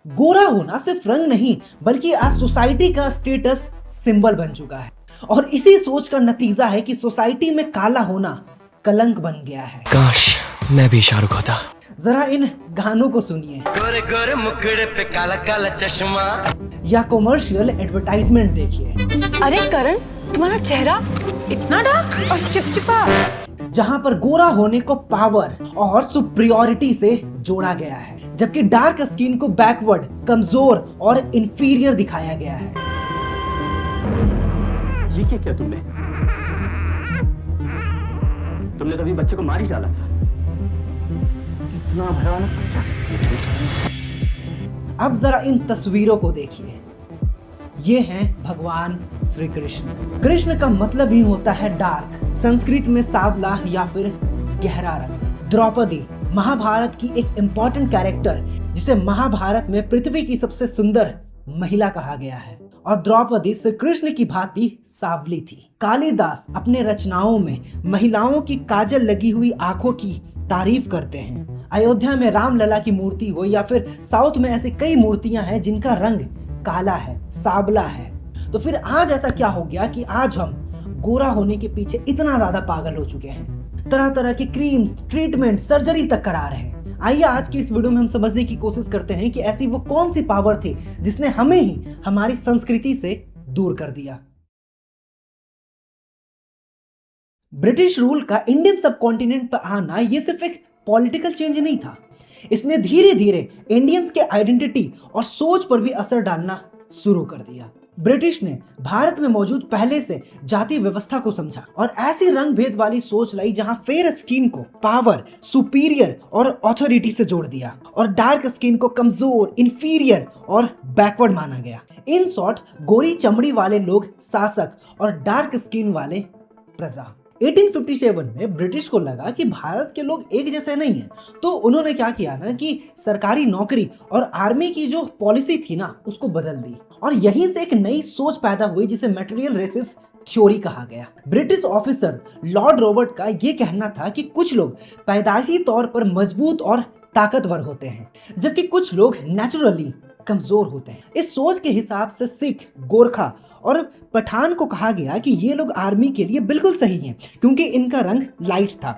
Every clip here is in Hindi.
गोरा होना सिर्फ रंग नहीं बल्कि आज सोसाइटी का स्टेटस सिंबल बन चुका है और इसी सोच का नतीजा है कि सोसाइटी में काला होना कलंक बन गया है। काश मैं भी शाहरुख होता। जरा इन गानों को सुनिए, गोरे गोरे मुखड़े पे काला काला चश्मा, या कमर्शियल एडवर्टाइजमेंट देखिए। अरे करण, तुम्हारा चेहरा इतना डार्क और चिपचिपा, जहां पर गोरा होने को पावर और सुप्रियोरिटी से जोड़ा गया है, जबकि डार्क स्किन को बैकवर्ड, कमजोर और इंफीरियर दिखाया गया है। ये क्या तुमने तो अभी बच्चे को मार ही डाला था। इतना भयानक बच्चा। अब जरा इन तस्वीरों को देखिए। ये हैं भगवान श्री कृष्ण। कृष्ण का मतलब ही होता है डार्क, संस्कृत में सांवला या फिर गहरा रंग। द्रौपदी महाभारत की एक इंपॉर्टेंट कैरेक्टर, जिसे महाभारत में पृथ्वी की सबसे सुंदर महिला कहा गया है, और द्रौपदी श्री कृष्ण की भांति सांवली थी। कालिदास अपने रचनाओं में महिलाओं की काजल लगी हुई आंखों की तारीफ करते हैं। अयोध्या में रामलला की मूर्ति हो या फिर साउथ में ऐसी कई मूर्तियां हैं जिनका रंग काला है, सांवला है। तो फिर आज ऐसा क्या हो गया कि आज हम गोरा होने के पीछे इतना ज्यादा पागल हो चुके हैं, तरह तरह की क्रीम्स, ट्रीटमेंट, सर्जरी तक करा रहे हैं। आइए आज की इस वीडियो में हम समझने की कोशिश करते हैं कि ऐसी वो कौन सी पावर थी जिसने हमें ही हमारी संस्कृति से दूर कर दिया। ब्रिटिश रूल का इंडियन सबकॉन्टिनेंट पर आना ये सिर्फ एक पॉलिटिकल चेंज नहीं था, इसने धीरे धीरे इंडियंस के आइडेंटिटी और सोच पर भी असर डालना शुरू कर दिया। ब्रिटिश ने भारत में मौजूद पहले से जाति व्यवस्था को समझा और ऐसी रंग भेद वाली सोच लाई जहां फेयर स्किन को पावर, सुपीरियर और ऑथोरिटी से जोड़ दिया और डार्क स्किन को कमजोर, इंफीरियर और बैकवर्ड माना गया। इन शॉर्ट, गोरी चमड़ी वाले लोग शासक और डार्क स्किन वाले प्रजा। 1857 में ब्रिटिश को लगा कि भारत के लोग एक जैसे नहीं हैं, तो उन्होंने क्या किया ना कि सरकारी नौकरी और आर्मी की जो पॉलिसी थी ना उसको बदल दी और यहीं से एक नई सोच पैदा हुई जिसे मटेरियल रेसिस थ्योरी कहा गया। ब्रिटिश ऑफिसर लॉर्ड रॉबर्ट का ये कहना था कि कुछ लोग पैदाइशी तौर पर मजबूत और ताकतवर होते हैं जबकि कुछ लोग नेचुरली कमजोर होते हैं। इस सोच के हिसाब से सिख, गोरखा और पठान को कहा गया कि ये लोग आर्मी के लिए बिल्कुल सही हैं क्योंकि इनका रंग लाइट था,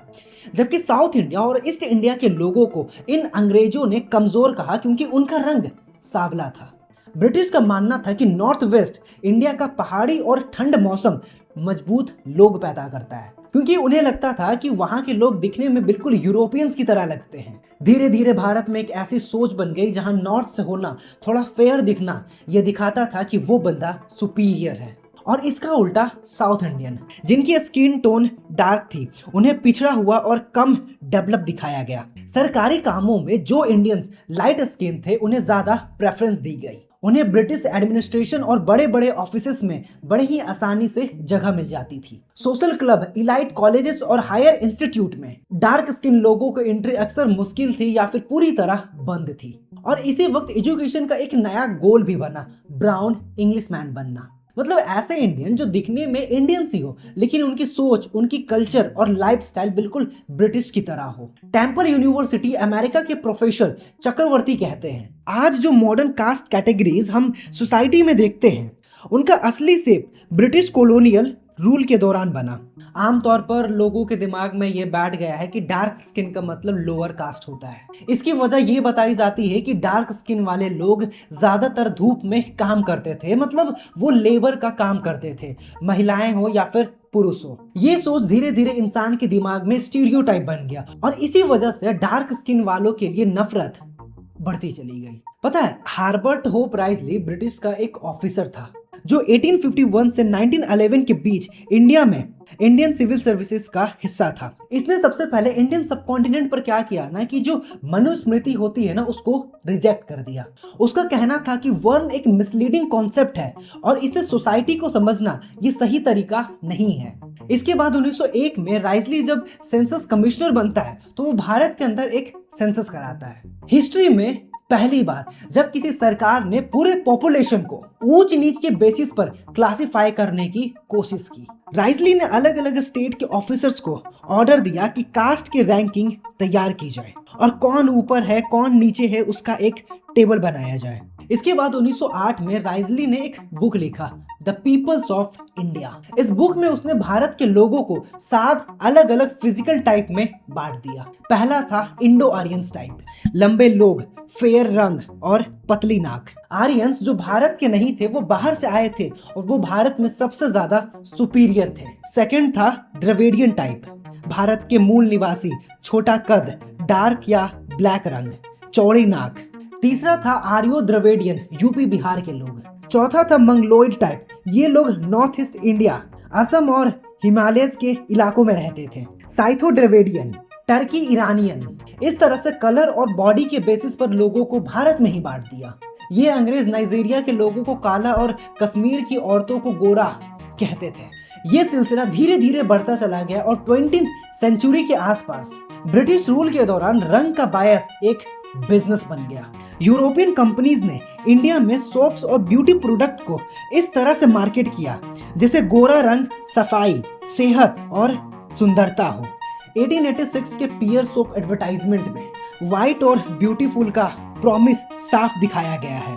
जबकि साउथ इंडिया और ईस्ट इंडिया के लोगों को इन अंग्रेजों ने कमजोर कहा क्योंकि उनका रंग सांवला था। ब्रिटिश का मानना था कि नॉर्थ वेस्ट इंडिया का पहाड़ी और ठंड मौसम मजबूत लोग पैदा करता है क्योंकि उन्हें लगता था कि वहां के लोग दिखने में बिल्कुल यूरोपियंस की तरह लगते हैं। धीरे धीरे भारत में एक ऐसी सोच बन गई जहां नॉर्थ से होना, थोड़ा फेयर दिखना, यह दिखाता था कि वो बंदा सुपीरियर है, और इसका उल्टा साउथ इंडियन जिनकी स्किन टोन डार्क थी उन्हें पिछड़ा हुआ और कम डेवलप दिखाया गया। सरकारी कामों में जो इंडियंस लाइट स्किन थे उन्हें ज्यादा प्रेफरेंस दी गई। उन्हें ब्रिटिश एडमिनिस्ट्रेशन और बड़े बड़े ऑफिसेस में बड़े ही आसानी से जगह मिल जाती थी। सोशल क्लब, इलाइट कॉलेजेस और हायर इंस्टीट्यूट में डार्क स्किन लोगों को एंट्री अक्सर मुश्किल थी या फिर पूरी तरह बंद थी। और इसी वक्त एजुकेशन का एक नया गोल भी बना, ब्राउन इंग्लिशमैन बनना। मतलब ऐसे इंडियन जो दिखने में इंडियन सी हो लेकिन उनकी सोच, उनकी कल्चर और लाइफस्टाइल बिल्कुल ब्रिटिश की तरह हो। टेम्पल यूनिवर्सिटी अमेरिका के प्रोफेसर चक्रवर्ती कहते हैं, आज जो मॉडर्न कास्ट कैटेगरीज हम सोसाइटी में देखते हैं उनका असली शेप ब्रिटिश कॉलोनियल रूल के दौरान बना। आमतौर पर लोगों के दिमाग में ये बैठ गया है कि डार्क स्किन का मतलब लोअर कास्ट होता है। इसकी वजह ये बताई जाती है कि डार्क स्किन वाले लोग ज्यादातर धूप में काम करते थे, मतलब वो लेबर का काम करते थे, महिलाएं हो या फिर पुरुष हो। ये सोच धीरे धीरे इंसान के दिमाग में स्टीरियोटाइप बन गया और इसी वजह से डार्क स्किन वालों के लिए नफरत बढ़ती चली गई। पता है, हार्बर्ट होप राइजली ब्रिटिश का एक ऑफिसर था जो 1851 से 1911 के बीच इंडिया में इंडियन सिविल सर्विसेज का हिस्सा था। इसने सबसे पहले इंडियन सबकॉन्टिनेंट पर क्या किया ना कि जो मनुस्मृति होती है ना उसको रिजेक्ट कर दिया। उसका कहना था कि वर्ण एक मिसलीडिंग कॉन्सेप्ट है और इसे सोसाइटी को समझना ये सही तरीका नहीं है। इसके बाद 1901 में राइजली जब सेंसस कमिश्नर बनता है तो वो भारत के अंदर एक सेंसस कराता है। हिस्ट्री में पहली बार जब किसी सरकार ने पूरे पॉपुलेशन को ऊंच नीच के बेसिस पर क्लासिफाई करने की कोशिश की। राइजली ने अलग अलग स्टेट के ऑफिसर्स को ऑर्डर दिया कि कास्ट की रैंकिंग तैयार की जाए और कौन ऊपर है कौन नीचे है उसका एक टेबल बनाया जाए। इसके बाद 1908 में राइजली ने एक बुक लिखा, द पीपल्स ऑफ इंडिया। इस बुक में उसने भारत के लोगों को 7 अलग अलग फिजिकल टाइप में बांट दिया। पहला था इंडो आर्यंस टाइप, लंबे लोग, फेयर रंग और पतली नाक। आर्यंस जो भारत के नहीं थे, वो बाहर से आए थे और वो भारत में सबसे ज्यादा सुपीरियर थे। सेकंड था द्रविडियन टाइप, भारत के मूल निवासी, छोटा कद, डार्क या ब्लैक रंग, चौड़ी नाक। तीसरा था आर्यो द्रविडियन, यूपी बिहार के लोग। चौथा था मंगलोइड टाइप, ये लोग नॉर्थ ईस्ट इंडिया, असम और हिमालयस के इलाकों में रहते थे। साइथो द्रविडियन, टर्की ईरानियन। इस तरह से कलर और बॉडी के बेसिस पर लोगों को भारत में ही बांट दिया। ये अंग्रेज नाइजीरिया के लोगों को काला और कश्मीर की औरतों को गोरा कहते थे। ये सिलसिला धीरे धीरे बढ़ता चला गया और 20वीं सेंचुरी के आसपास ब्रिटिश रूल के दौरान रंग का बायस एक बिजनेस बन गया। यूरोपियन कंपनीज ने इंडिया में सोप्स और ब्यूटी प्रोडक्ट को इस तरह से मार्केट किया जैसे गोरा रंग सफाई, सेहत और सुंदरता हो। 1886 के पियर सोप एडवर्टाइजमेंट में व्हाइट और ब्यूटीफुल का प्रॉमिस साफ दिखाया गया है,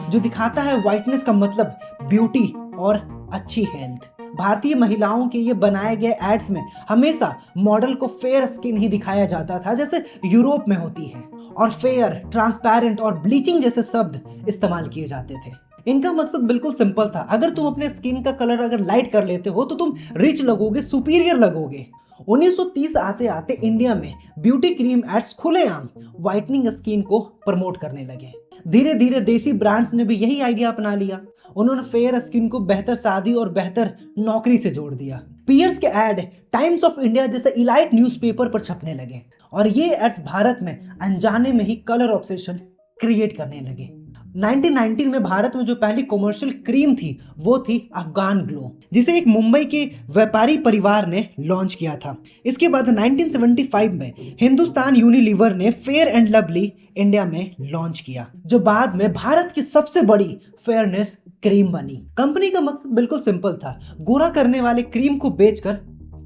जो दिखाता है व्हाइटनेस का मतलब ब्यूटी और अच्छी हेल्थ। भारतीय महिलाओं के ये बनाए गए एड्स में हमेशा मॉडल को फेयर स्किन ही दिखाया जाता था जैसे यूरोप में होती है, और फेयर, ट्रांसपेरेंट और ब्लीचिंग जैसे शब्द इस्तेमाल किए जाते थे। इनका मकसद बिल्कुल सिंपल था, अगर तुम अपने स्किन का कलर अगर लाइट कर लेते हो तो तुम रिच लगोगे, सुपीरियर लगोगे। 1930 आते आते इंडिया में ब्यूटी क्रीम एड्स खुलेआम व्हाइटनिंग स्किन को प्रमोट करने लगे। धीरे धीरे देसी ब्रांड्स ने भी यही आइडिया अपना लिया। उन्होंने फेयर स्किन को बेहतर शादी और बेहतर नौकरी से जोड़ दिया। पियर्स के एड टाइम्स ऑफ इंडिया जैसे इलाइट न्यूज़पेपर पर छपने लगे और ये एड्स भारत में अनजाने में ही कलर ऑब्सेशन क्रिएट करने लगे। 1919 में भारत में जो पहली कमर्शियल क्रीम थी वो थी अफगान ग्लो, जिसे एक मुंबई के व्यापारी परिवार ने लॉन्च किया था। इसके बाद 1975 में हिंदुस्तान यूनिलीवर ने फेयर एंड लवली इंडिया में लॉन्च किया, जो बाद में भारत की सबसे बड़ी फेयरनेस क्रीम बनी। कंपनी का मकसद बिल्कुल सिंपल था, गोरा करने वाले क्रीम को बेचकर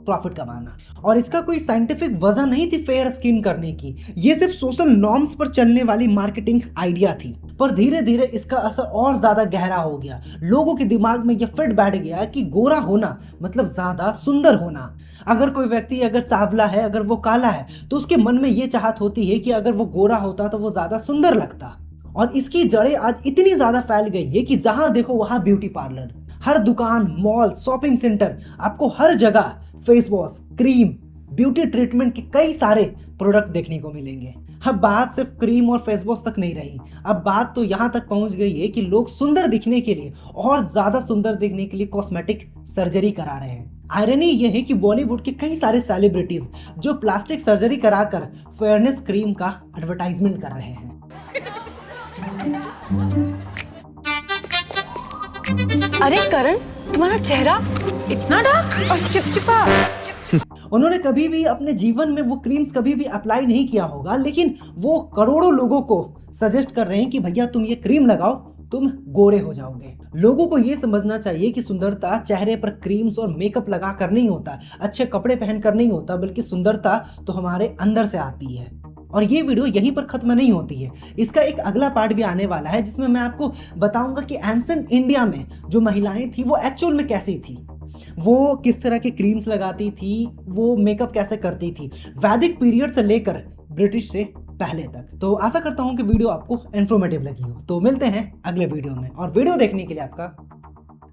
प्रॉफिट कमाना, और इसका कोई साइंटिफिक वजह नहीं थी फेयर स्किन करने की। ये सिर्फ सोशल नॉर्म्स पर चलने वाली मार्केटिंग आइडिया थी। पर धीरे धीरे इसका असर और ज्यादा गहरा हो गया। लोगों के दिमाग में यह फिट बैठ गया कि गोरा होना मतलब ज्यादा सुंदर होना। अगर कोई व्यक्ति अगर सांवला है, अगर वो काला है, तो उसके मन में ये चाहत होती है कि अगर वो गोरा होता तो वो ज्यादा सुंदर लगता। और इसकी जड़ें आज इतनी ज्यादा फैल गई है कि जहां देखो वहां ब्यूटी पार्लर, हर दुकान, मॉल, शॉपिंग सेंटर, आपको हर जगह face wash, cream, beauty treatment के कई सारे प्रोडक्ट देखने को मिलेंगे। अब बात सिर्फ क्रीम और फेस वॉश तक नहीं रही, अब बात तो यहाँ तक पहुँच गई है कि लोग सुंदर दिखने के लिए और ज्यादा सुंदर दिखने के लिए कॉस्मेटिक सर्जरी करा रहे हैं। आयरनी यह है कि बॉलीवुड के कई सारे सेलिब्रिटीज जो प्लास्टिक सर्जरी कराकर फेयरनेस क्रीम का एडवर्टाइजमेंट कर रहे हैं। अरे करण, तुम्हारा चेहरा इतना डार्क और चिपचिपा। उन्होंने कभी भी अपने जीवन में वो क्रीम्स कभी भी अप्लाई नहीं किया होगा, लेकिन वो करोड़ों लोगों को सजेस्ट कर रहे हैं कि भैया तुम ये क्रीम लगाओ, तुम गोरे हो जाओगे। लोगों को ये समझना चाहिए कि सुंदरता चेहरे पर क्रीम्स और मेकअप लगा कर नहीं होता, अच्छे कपड़े पहन कर नहीं होता, बल्कि सुंदरता तो हमारे अंदर से आती है। और ये वीडियो यहीं पर खत्म नहीं होती है, इसका एक अगला पार्ट भी आने वाला है जिसमें मैं आपको बताऊंगा कि एंशिएंट इंडिया में जो महिलाएं थी वो एक्चुअल में कैसी थी, वो किस तरह के क्रीम्स लगाती थी, वो मेकअप कैसे करती थी, वैदिक पीरियड से लेकर ब्रिटिश से पहले तक। तो आशा करता हूं कि वीडियो आपको इन्फॉर्मेटिव लगी हो। तो मिलते हैं अगले वीडियो में, और वीडियो देखने के लिए आपका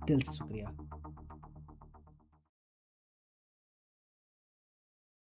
दिल से शुक्रिया।